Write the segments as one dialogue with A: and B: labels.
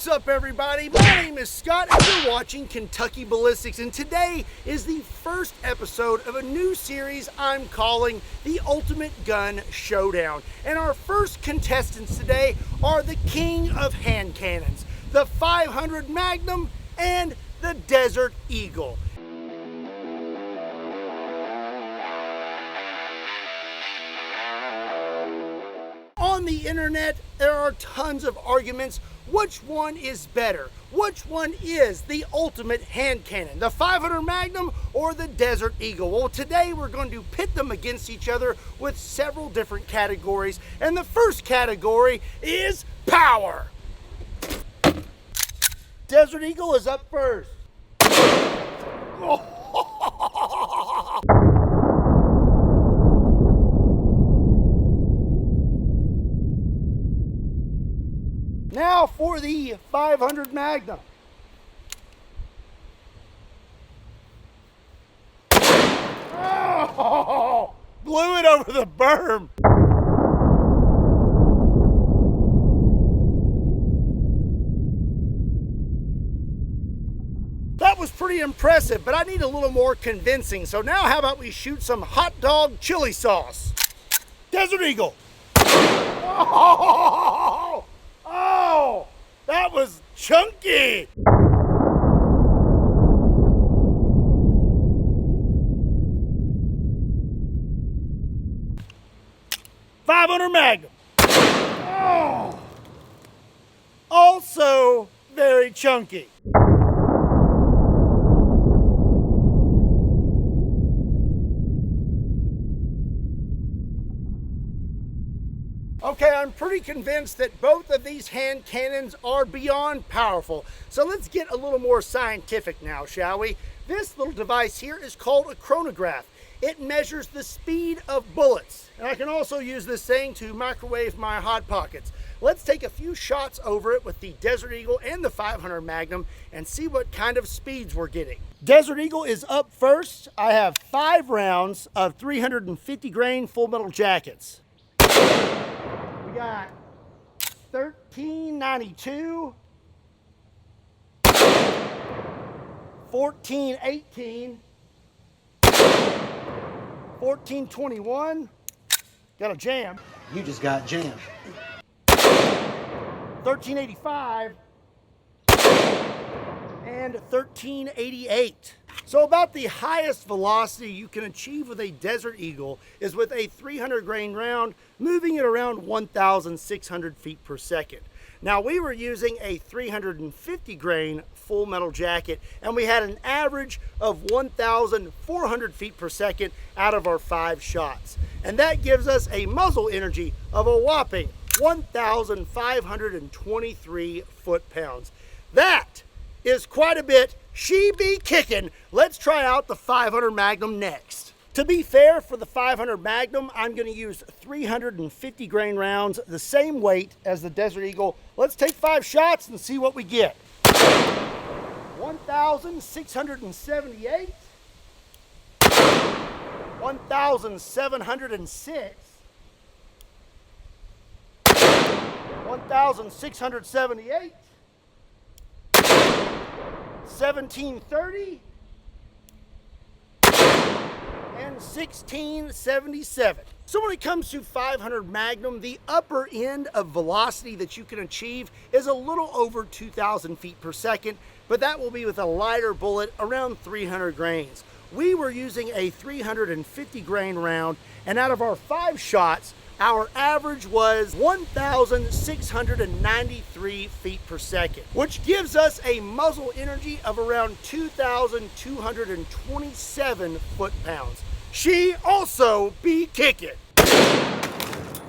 A: What's up, everybody? My name is Scott and you're watching Kentucky Ballistics, and today is the first episode of a new series I'm calling the Ultimate Gun Showdown. And our first contestants today are the king of hand cannons, the 500 Magnum and the Desert Eagle. On the internet, there are tons of arguments. Which one is better? Which one is the ultimate hand cannon? The 500 Magnum or the Desert Eagle? Well, today we're going to pit them against each other with several different categories. And the first category is power. Desert Eagle is up first. Now for the 500 Magnum. Oh, blew it over the berm. That was pretty impressive, but I need a little more convincing. So now how about we shoot some hot dog chili sauce? Desert Eagle. Oh, that was chunky. .500 Magnum. Oh, also very chunky. Okay, I'm pretty convinced that both of these hand cannons are beyond powerful. So let's get a little more scientific now, shall we? This little device here is called a chronograph. It measures the speed of bullets. And I can also use this thing to microwave my Hot Pockets. Let's take a few shots over it with the Desert Eagle and the 500 Magnum and see what kind of speeds we're getting. Desert Eagle is up first. I have 5 rounds of 350 grain full metal jackets. We got 1392, 1418, 1421, got a jam.
B: You just got jammed.
A: 1385, and 1388. So about the highest velocity you can achieve with a Desert Eagle is with a 300 grain round, moving at around 1,600 feet per second. Now we were using a 350 grain full metal jacket, and we had an average of 1,400 feet per second out of our 5 shots. And that gives us a muzzle energy of a whopping 1,523 foot-pounds. That is quite a bit. She be kicking. Let's try out the 500 Magnum next. To be fair, for the 500 Magnum, I'm going to use 350 grain rounds, the same weight as the Desert Eagle. Let's take 5 shots and see what we get. 1,678, 1,706, 1,678, 1730, and 1677. So when it comes to 500 Magnum, the upper end of velocity that you can achieve is a little over 2,000 feet per second, but that will be with a lighter bullet around 300 grains. We were using a 350 grain round, and out of our 5 shots, our average was 1,693 feet per second, which gives us a muzzle energy of around 2,227 foot-pounds. She also be kicking.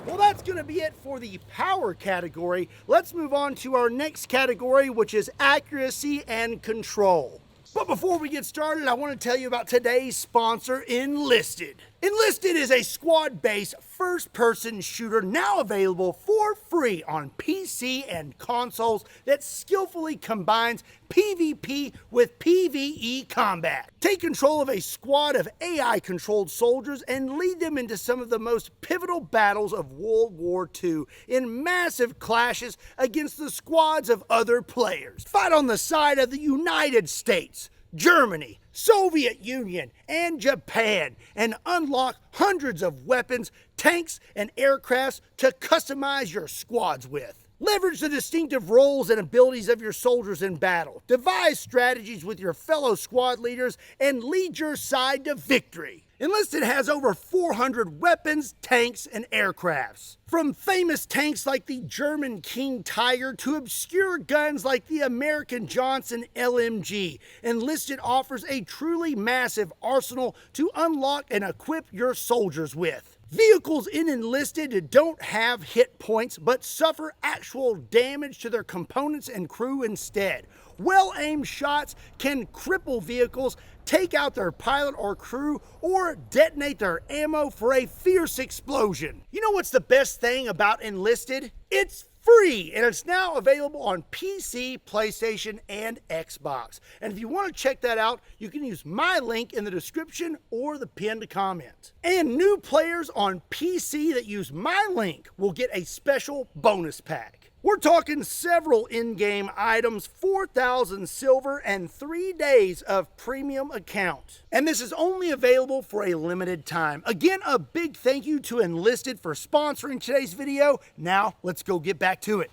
A: Well, that's going to be it for the power category. Let's move on to our next category, which is accuracy and control. But before we get started, I want to tell you about today's sponsor, Enlisted. Enlisted is a squad-based first-person shooter now available for free on PC and consoles that skillfully combines PvP with PvE combat. Take control of a squad of AI-controlled soldiers and lead them into some of the most pivotal battles of World War II in massive clashes against the squads of other players. Fight on the side of the United States, Germany, Soviet Union, and Japan, and unlock hundreds of weapons, tanks, and aircrafts to customize your squads with. Leverage the distinctive roles and abilities of your soldiers in battle. Devise strategies with your fellow squad leaders and lead your side to victory. Enlisted has over 400 weapons, tanks, and aircrafts. From famous tanks like the German King Tiger to obscure guns like the American Johnson LMG, Enlisted offers a truly massive arsenal to unlock and equip your soldiers with. Vehicles in Enlisted don't have hit points, but suffer actual damage to their components and crew instead. Well-aimed shots can cripple vehicles, take out their pilot or crew, or detonate their ammo for a fierce explosion. You know what's the best thing about Enlisted? It's free, and it's now available on PC, PlayStation, and Xbox. And if you want to check that out, you can use my link in the description or the pinned comment. And new players on PC that use my link will get a special bonus pack. We're talking several in-game items, 4,000 silver, and 3 days of premium account. And this is only available for a limited time. Again, a big thank you to Enlisted for sponsoring today's video. Now, let's go get back to it.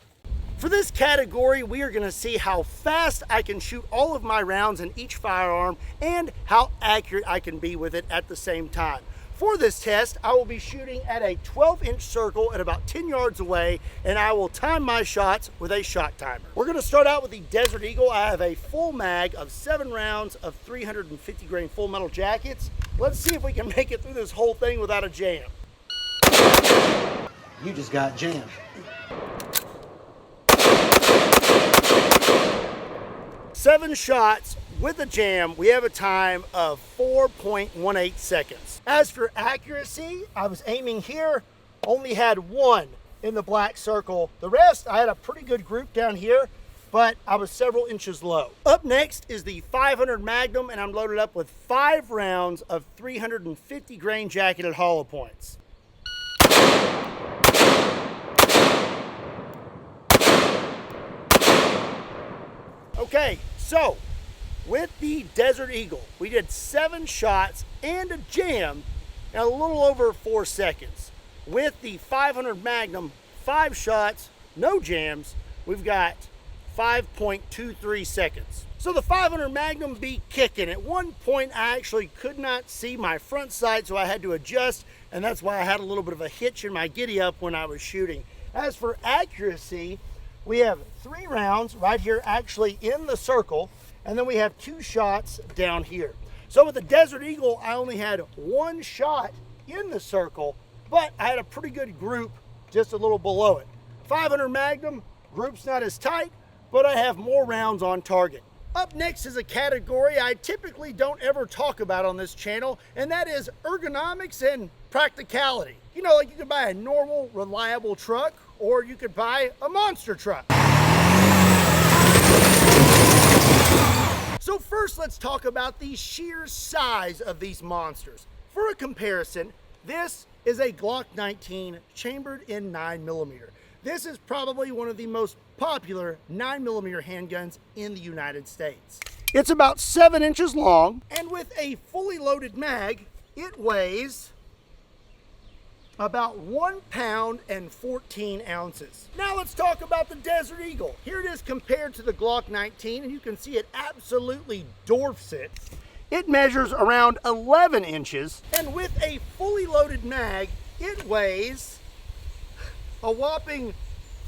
A: For this category, we are gonna see how fast I can shoot all of my rounds in each firearm and how accurate I can be with it at the same time. For this test, I will be shooting at a 12-inch circle at about 10 yards away, and I will time my shots with a shot timer. We're gonna start out with the Desert Eagle. I have a full mag of 7 rounds of 350 grain full metal jackets. Let's see if we can make it through this whole thing without a jam.
B: You just got jammed.
A: 7 shots with a jam. We have a time of 4.18 seconds. As for accuracy, I was aiming here, only had 1 in the black circle. The rest, I had a pretty good group down here, but I was several inches low. Up next is the 500 Magnum, and I'm loaded up with 5 rounds of 350 grain jacketed hollow points. Okay, so with the Desert Eagle, we did 7 shots and a jam in a little over 4 seconds. With the 500 Magnum, 5 shots, no jams, we've got 5.23 seconds. So the 500 Magnum be kicking. At one point, I actually could not see my front sight, so I had to adjust, and that's why I had a little bit of a hitch in my giddy up when I was shooting. As for accuracy, we have 3 rounds right here actually in the circle, and then we have 2 shots down here. So with the Desert Eagle, I only had 1 shot in the circle, but I had a pretty good group just a little below it. 500 Magnum, group's not as tight, but I have more rounds on target. Up next is a category I typically don't ever talk about on this channel, and that is ergonomics and practicality. You know, like you could buy a normal, reliable truck, or you could buy a monster truck. So first, let's talk about the sheer size of these monsters. For a comparison, this is a Glock 19 chambered in 9mm. This is probably one of the most popular 9mm handguns in the United States. It's about 7 inches long, and with a fully loaded mag, it weighs about 1 pound and 14 ounces. Now let's talk about the Desert Eagle. Here it is compared to the Glock 19, and you can see it absolutely dwarfs it. It measures around 11 inches, and with a fully loaded mag, it weighs a whopping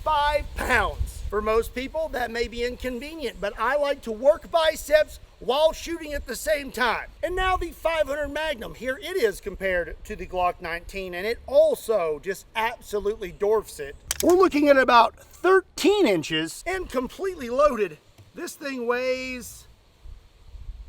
A: 5 pounds. For most people, that may be inconvenient, but I like to work biceps while shooting at the same time. And now the 500 Magnum, here it is compared to the Glock 19, and it also just absolutely dwarfs it. We're looking at about 13 inches and completely loaded. This thing weighs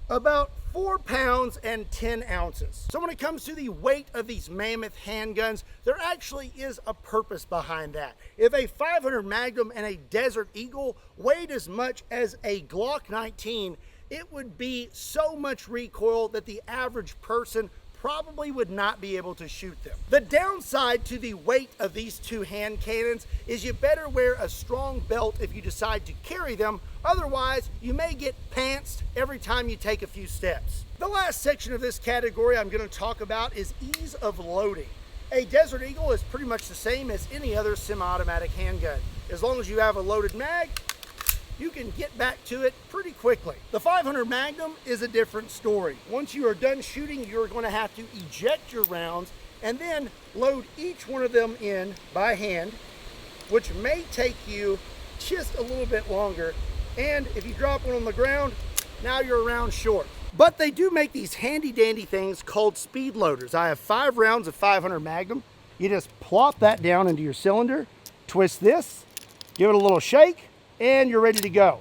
A: about 4 pounds and 10 ounces. So when it comes to the weight of these mammoth handguns, there actually is a purpose behind that. If a 500 Magnum and a Desert Eagle weighed as much as a Glock 19, it would be so much recoil that the average person probably would not be able to shoot them. The downside to the weight of these two hand cannons is you better wear a strong belt if you decide to carry them, otherwise you may get pantsed every time you take a few steps. The last section of this category I'm going to talk about is ease of loading. A Desert Eagle is pretty much the same as any other semi-automatic handgun. As long as you have a loaded mag, you can get back to it pretty quickly. The 500 Magnum is a different story. Once you are done shooting, you're going to have to eject your rounds and then load each one of them in by hand, which may take you just a little bit longer. And if you drop one on the ground, now you're a round short. But they do make these handy dandy things called speed loaders. I have 5 rounds of 500 Magnum. You just plop that down into your cylinder, twist this, give it a little shake, and you're ready to go.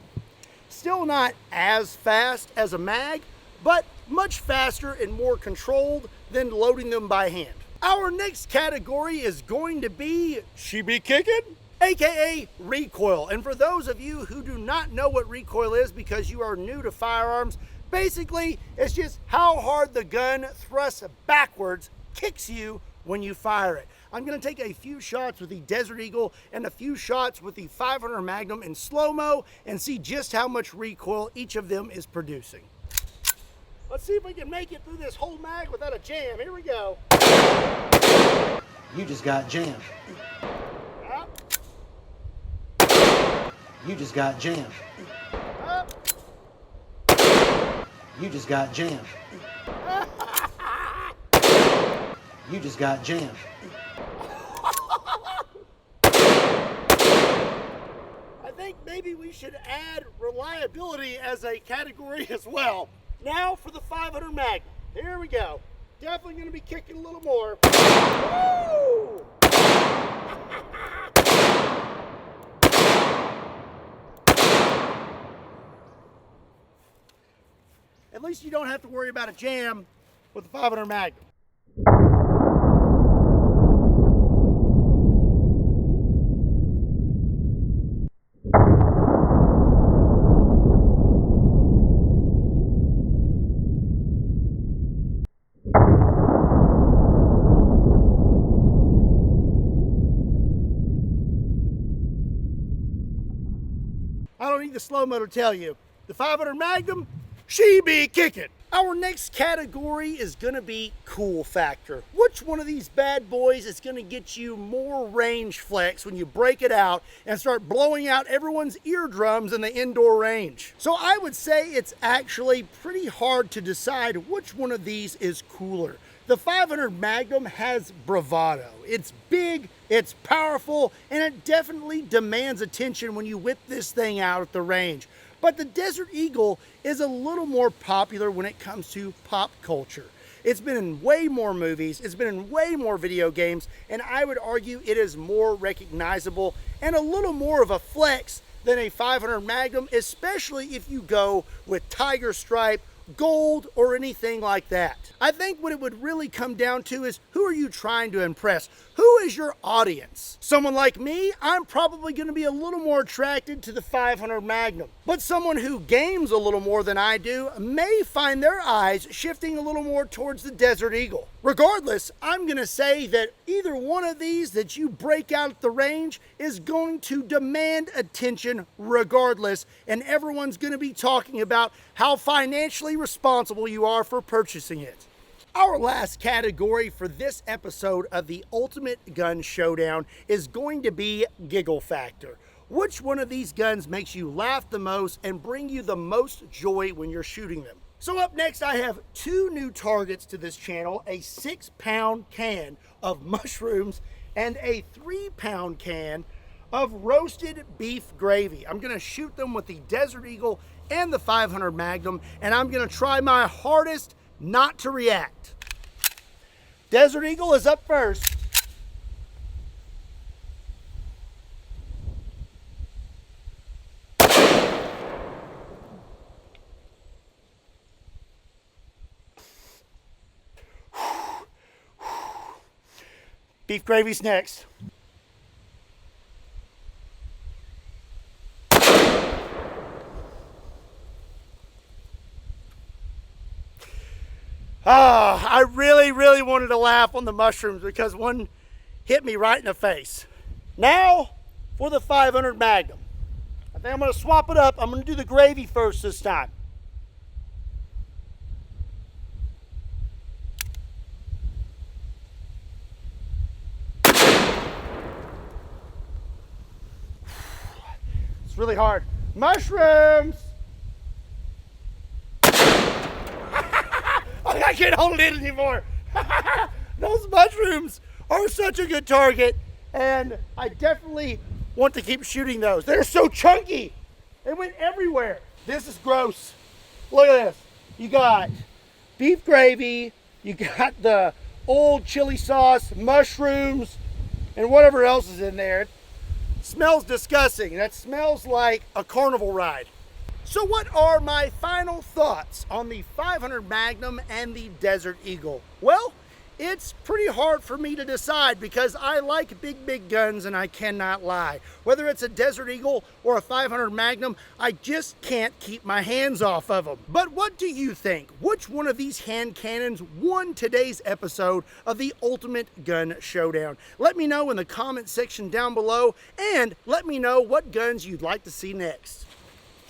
A: Still not as fast as a mag, but much faster and more controlled than loading them by hand. Our next category is going to be She Be Kickin', aka recoil. And for those of you who do not know what recoil is because you are new to firearms, basically it's just how hard the gun thrusts backwards kicks you when you fire it. I'm going to take a few shots with the Desert Eagle and a few shots with the 500 Magnum in slow-mo and see just how much recoil each of them is producing. Let's see if we can make it through this whole mag without a jam. Here we go.
B: You just got jammed.
A: Up.
B: You just got jammed.
A: Up.
B: You just got jammed. You just got jammed.
A: I think maybe we should add reliability as a category as well. Now for the 500 Magnum. Here we go. Definitely going to be kicking a little more. Woo! At least you don't have to worry about a jam with the 500 Magnum. I don't need the slow-mo to tell you. The 500 Magnum, she be kicking. Our next category is gonna be cool factor. Which one of these bad boys is gonna get you more range flex when you break it out and start blowing out everyone's eardrums in the indoor range? So I would say it's actually pretty hard to decide which one of these is cooler. The 500 Magnum has bravado. It's big, it's powerful, and it definitely demands attention when you whip this thing out at the range. But the Desert Eagle is a little more popular when it comes to pop culture. It's been in way more movies, it's been in way more video games, and I would argue it is more recognizable and a little more of a flex than a 500 Magnum, especially if you go with tiger stripe, gold, or anything like that. I think what it would really come down to is who are you trying to impress? Who is your audience? Someone like me, I'm probably going to be a little more attracted to the 500 Magnum. But someone who games a little more than I do may find their eyes shifting a little more towards the Desert Eagle. Regardless, I'm going to say that either one of these that you break out at the range is going to demand attention regardless, and everyone's going to be talking about how financially responsible you are for purchasing it. Our last category for this episode of the Ultimate Gun Showdown is going to be Giggle Factor. Which one of these guns makes you laugh the most and bring you the most joy when you're shooting them? So up next, I have 2 new targets to this channel, a 6-pound can of mushrooms and a 3-pound can of roasted beef gravy. I'm gonna shoot them with the Desert Eagle and the 500 Magnum, and I'm gonna try my hardest not to react. Desert Eagle is up first. Beef gravy's next. I really wanted to laugh on the mushrooms because one hit me right in the face. Now for the 500 Magnum. I think I'm going to swap it up. I'm going to do the gravy first this time. It's really hard. Mushrooms! I can't hold it in anymore. Those mushrooms are such a good target, and I definitely want to keep shooting those. They're so chunky. They went everywhere. This is gross. Look at this. You got beef gravy, you got the old chili sauce, mushrooms, and whatever else is in there. It smells disgusting. That smells like a carnival ride. So what are my final thoughts on the 500 Magnum and the Desert Eagle? Well, it's pretty hard for me to decide because I like big guns and I cannot lie. Whether it's a Desert Eagle or a 500 Magnum, I just can't keep my hands off of them. But what do you think? Which one of these hand cannons won today's episode of the Ultimate Gun Showdown? Let me know in the comment section down below, and let me know what guns you'd like to see next.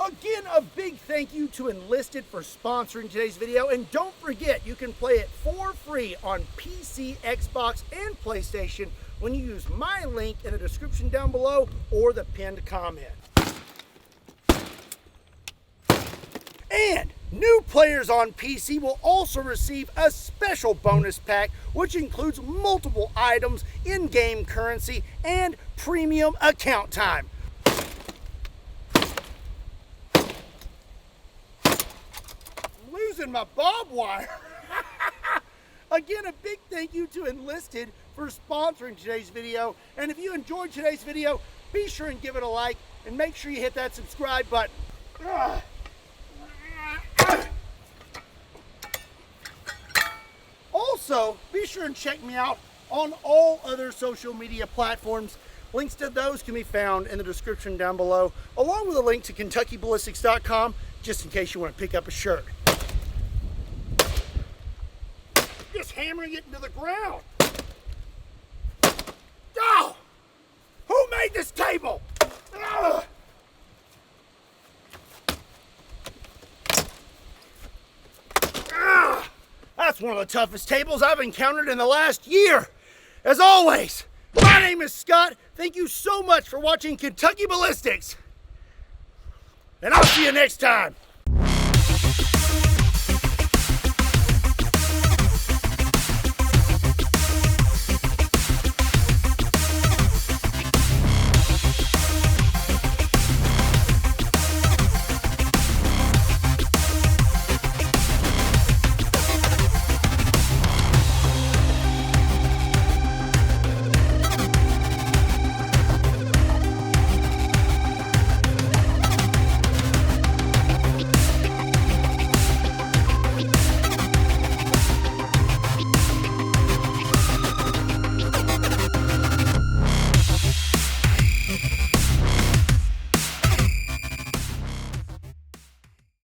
A: Again, a big thank you to Enlisted for sponsoring today's video, and don't forget you can play it for free on PC, Xbox, and PlayStation when you use my link in the description down below or the pinned comment. And new players on PC will also receive a special bonus pack which includes multiple items, in-game currency, and premium account time. My barbed wire. Again, a big thank you to Enlisted for sponsoring today's video, and if you enjoyed today's video, be sure and give it a like and make sure you hit that subscribe button. Also, be sure and check me out on all other social media platforms. Links to those can be found in the description down below, along with a link to KentuckyBallistics.com just in case you want to pick up a shirt. Just hammering it into the ground. Oh! Who made this table? Ugh. That's one of the toughest tables I've encountered in the last year. As always, my name is Scott. Thank you so much for watching Kentucky Ballistics. And I'll see you next time.